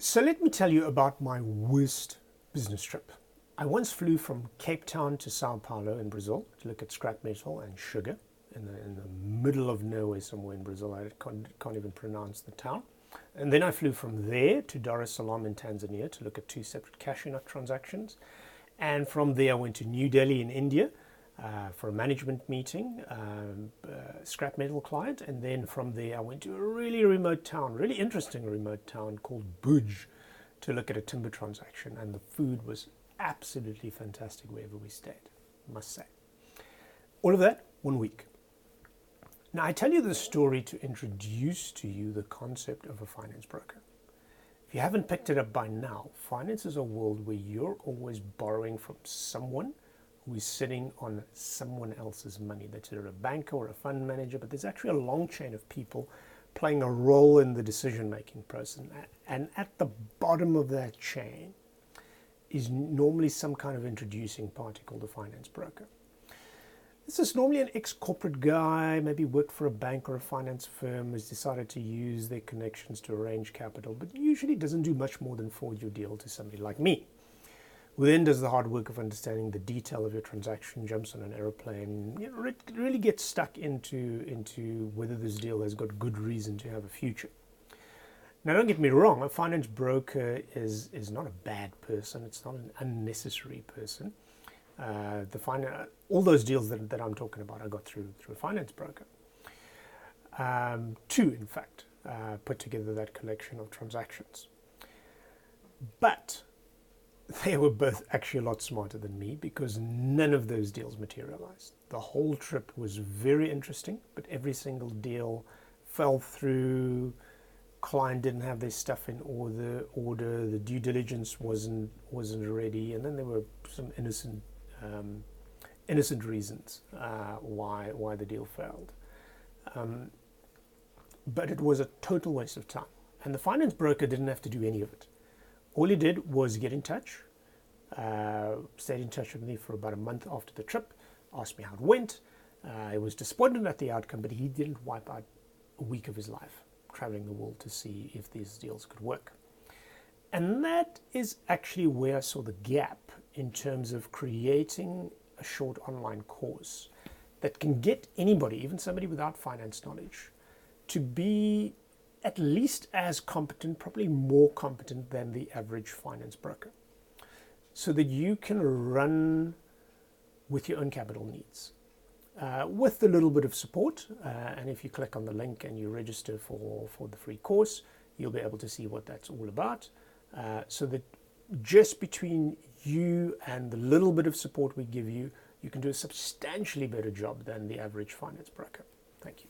So let me tell you about my worst business trip. I once flew from Cape Town to Sao Paolo in Brazil to look at scrap metal and sugar in the middle of nowhere somewhere in Brazil. I can't even pronounce the town. And then I flew from there to Dar es Salaam in Tanzania to look at two separate cashew nut transactions. And from there I went to New Delhi in India for a management meeting, scrap metal client. And then from there I went to a really remote town, really interesting remote town called Bhuj to look at a timber transaction. And the food was absolutely fantastic wherever we stayed, must say. All of that, 1 week. Now, I tell you this story to introduce to you the concept of a finance broker. If you haven't picked it up by now, finance is a world where you're always borrowing from someone who is sitting on someone else's money. That's either a banker or a fund manager, but there's actually a long chain of people playing a role in the decision-making process. And at the bottom of that chain is normally some kind of introducing party called a finance broker. This is normally an ex-corporate guy, maybe worked for a bank or a finance firm, has decided to use their connections to arrange capital, but usually doesn't do much more than forward your deal to somebody like me, who then does the hard work of understanding the detail of your transaction, jumps on an aeroplane, really gets stuck into whether this deal has got good reason to have a future. Now, don't get me wrong, a finance broker is not a bad person. It's not an unnecessary person. All those deals that I'm talking about, I got through a finance broker. Two, in fact, put together that collection of transactions. But they were both actually a lot smarter than me because none of those deals materialized. The whole trip was very interesting, but every single deal fell through. Client didn't have their stuff in order, the due diligence wasn't ready, and then there were some innocent reasons why the deal failed. But it was a total waste of time, and the finance broker didn't have to do any of it. All he did was get in touch, stayed in touch with me for about a month after the trip, asked me how it went. He was disappointed at the outcome, but he didn't wipe out a week of his life traveling the world to see if these deals could work. And that is actually where I saw the gap in terms of creating a short online course that can get anybody, even somebody without finance knowledge, to be at least as competent, probably more competent than the average finance broker, so that you can run with your own capital needs. With a little bit of support, and if you click on the link and you register for the free course, you'll be able to see what that's all about, so that just between you and the little bit of support we give you, you can do a substantially better job than the average finance broker. Thank you.